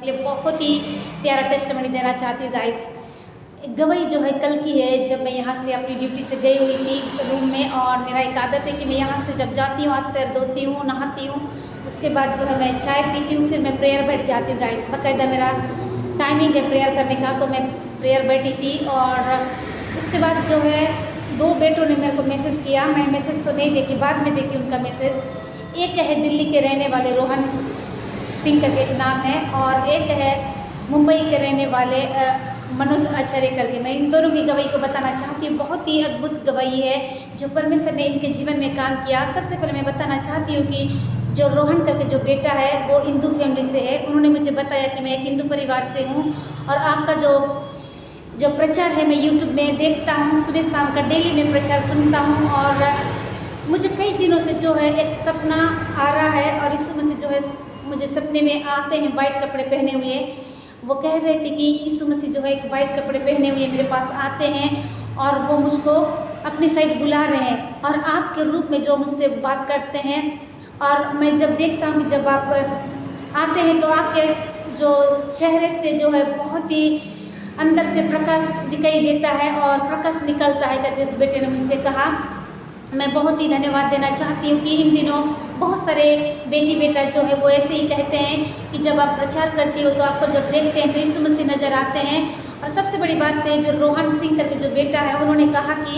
लिए बहुत ही प्यारा टेस्टमनी देना चाहती हूँ गाइस। गवाही जो है कल की है, जब मैं यहाँ से अपनी ड्यूटी से गई हुई थी रूम में, और मेरा एक आदत है कि मैं यहाँ से जब जाती हूँ हाथ पैर धोती हूँ, नहाती हूँ, उसके बाद जो है मैं चाय पीती हूँ, फिर मैं प्रेयर बैठ जाती हूँ गाइस। बाकायदा मेरा टाइमिंग है प्रेयर करने का, तो मैं प्रेयर बैठी थी। और उसके बाद जो है 2 बेटों ने मेरे को मैसेज किया, मैं मैसेज तो नहीं देखी, बाद में देखी उनका मैसेज। एक है दिल्ली के रहने वाले रोहन सिंह करके एक नाम है, और एक है मुंबई के रहने वाले मनोज आचार्य करके। मैं इन दोनों की गवाही को बताना चाहती हूँ। बहुत ही अद्भुत गवाही है जो परमेश्वर ने इनके जीवन में काम किया। सबसे पहले मैं बताना चाहती हूँ कि जो रोहन करके जो बेटा है वो हिंदू फैमिली से है। उन्होंने मुझे बताया कि मैं एक हिंदू परिवार से हूँ, और आपका जो प्रचार है मैं यूट्यूब में देखता हूँ, सुबह शाम का डेली मैं प्रचार सुनता हूँ। और मुझे कई दिनों से जो है एक सपना आ रहा है, और इस समय से जो है मुझे सपने में आते हैं वाइट कपड़े पहने हुए। वो कह रहे थे कि यीशु मसीह जो है एक वाइट कपड़े पहने हुए मेरे पास आते हैं, और वो मुझको अपनी साइड बुला रहे हैं, और आपके रूप में जो मुझसे बात करते हैं। और मैं जब देखता हूँ कि जब आप आते हैं तो आपके जो चेहरे से जो है बहुत ही अंदर से प्रकाश दिखाई देता है और प्रकाश निकलता है करके उस बेटे ने मुझसे कहा। मैं बहुत ही धन्यवाद देना चाहती हूँ कि इन दिनों बहुत सारे बेटी बेटा जो है वो ऐसे ही कहते हैं कि जब आप प्रचार करती हो तो आपको जब देखते हैं तो यीशु मसीह नज़र आते हैं। और सबसे बड़ी बात है जो रोहन सिंह करके जो बेटा है, उन्होंने कहा कि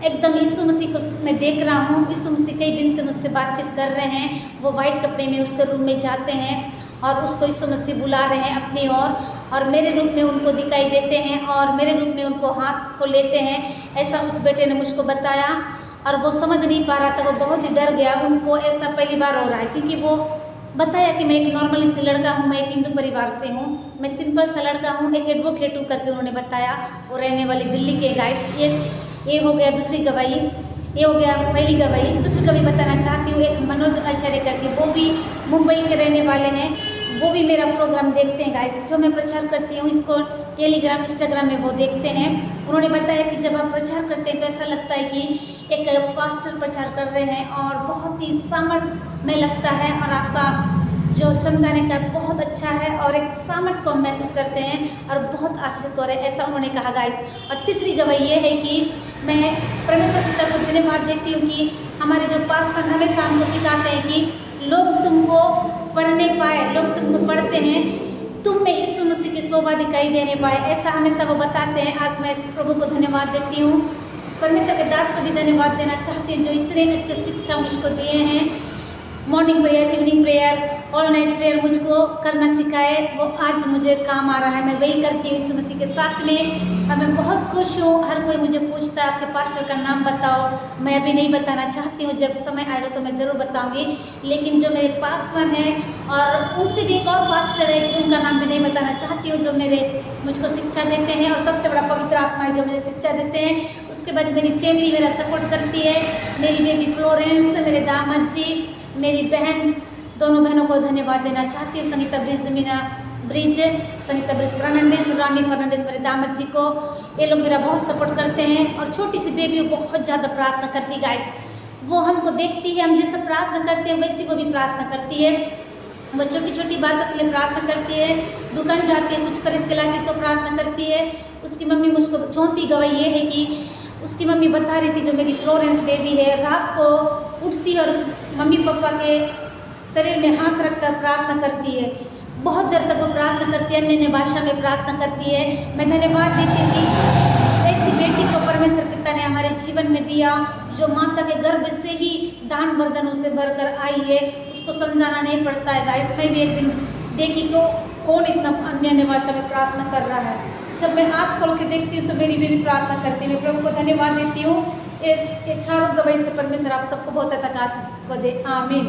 एकदम यीशु मसीह को मैं देख रहा हूँ। यीशु मसीह कई दिन से मुझसे बातचीत कर रहे हैं। वो वाइट कपड़े में उसके रूम में जाते हैं और उसको यीशु मसीह बुला रहे हैं अपनी ओर, और मेरे रूप में उनको दिखाई देते हैं और मेरे रूप में उनको हाथ को लेते हैं। ऐसा उस बेटे ने मुझको बताया, और वो समझ नहीं पा रहा था, वो बहुत ही डर गया। उनको ऐसा पहली बार हो रहा है, क्योंकि वो बताया कि मैं एक नॉर्मली से लड़का हूँ, मैं एक हिंदू परिवार से हूँ, मैं सिंपल सा लड़का हूँ, एक एडवोकेट हूँ करके उन्होंने बताया। वो रहने वाली दिल्ली के गाइस। ये हो गया दूसरी गवाही, ये हो गया पहली गवाही। दूसरी गवाही बताना चाहती हूँ, एक मनोज आचार्य करके, वो भी मुंबई के रहने वाले हैं। वो भी मेरा प्रोग्राम देखते हैं गाइस, जो मैं प्रचार करती हूँ इसको टेलीग्राम इंस्टाग्राम में वो देखते हैं। उन्होंने बताया कि जब आप प्रचार करते हैं तो ऐसा लगता है कि एक पास्टर प्रचार कर रहे हैं, और बहुत ही सामर्थ में लगता है, और आपका जो समझाने का बहुत अच्छा है, और एक सामर्थ को महसूस करते हैं और बहुत आशीषित हो रहे हैं, ऐसा उन्होंने कहा गाइस। और तीसरी गवाही ये है कि मैं परमेश्वर पिता को धन्यवाद देती हूँ कि हमारे जो पास्टर हमेशा हमको सिखाते हैं कि लोग तुमको पढ़ने पाए, लोग तुमको पढ़ते हैं, तुम में यीशु मसीह की शोभा दिखाई देने पाए, ऐसा हमेशा वो बताते हैं। आज मैं इस प्रभु को धन्यवाद देती हूँ। परमेश्वर के दास को भी धन्यवाद देना चाहती हूँ जो इतने अच्छे शिक्षा मुझको दिए हैं। Morning prayer, evening prayer, all night prayer मुझको करना सिखाए, वो आज मुझे काम आ रहा है। मैं वही करती हूँ यीशु मसीह के साथ में, और मैं बहुत खुश हूँ। हर कोई मुझे पूछता है आपके पास्टर का नाम बताओ, मैं अभी नहीं बताना चाहती हूँ, जब समय आएगा तो मैं ज़रूर बताऊँगी। लेकिन जो मेरे पास्टर हैं, और उनसे भी एक और पास्टर है उनका नाम भी नहीं बताना चाहती हूँ, जो मुझको शिक्षा देते हैं, और सबसे बड़ा पवित्र आत्मा है जो मुझे शिक्षा देते हैं। उसके बाद मेरी फैमिली मेरा सपोर्ट करती है, मेरी बेबी फ्लोरेंस, मेरे दामाद जी, मेरी बहन, दोनों बहनों को धन्यवाद देना चाहती हूँ। संगीता ब्रिज, मीना ब्रिज, संगीता ब्रिज फर्नांडिस, रानी फर्नांडिस, मेरे दामाद जी को, ये लोग मेरा बहुत सपोर्ट करते हैं। और छोटी सी बेबी बहुत ज़्यादा प्रार्थना करती गाइस, वो हमको देखती है, हम जैसा प्रार्थना करते हैं वैसी वो भी प्रार्थना करती है। वो छोटी छोटी बातों के लिए प्रार्थना करती है, दुकान जाती है कुछ खरीद के लाती है तो प्रार्थना करती है। उसकी मम्मी मुझको, चौथी गवाही ये है कि उसकी मम्मी बता रही थी, जो मेरी फ्लोरेंस बेबी है, रात को उठती है और उस मम्मी पापा के शरीर में हाथ रखकर प्रार्थना करती है। बहुत देर तक वो प्रार्थना करती है, अन्य भाषा में प्रार्थना करती है। मैं धन्यवाद देती हूँ कि ऐसी बेटी को परमेश्वर पिता ने हमारे जीवन में दिया, जो माता के गर्भ से ही दान वरदानों से भरकर आई है। उसको समझाना नहीं पड़ता है गाइस। मैं भी एक दिन देखी को कौन इतना अन्य भाषा में प्रार्थना कर रहा है। जब मैं आँख खोल के देखती हूँ तो मेरी बेबी प्रार्थना करती है। मैं प्रभु को धन्यवाद देती हूँ। ये चारों गवाही से परमेश्वर आप सबको बहुत तक आशीष को दे। आमीन।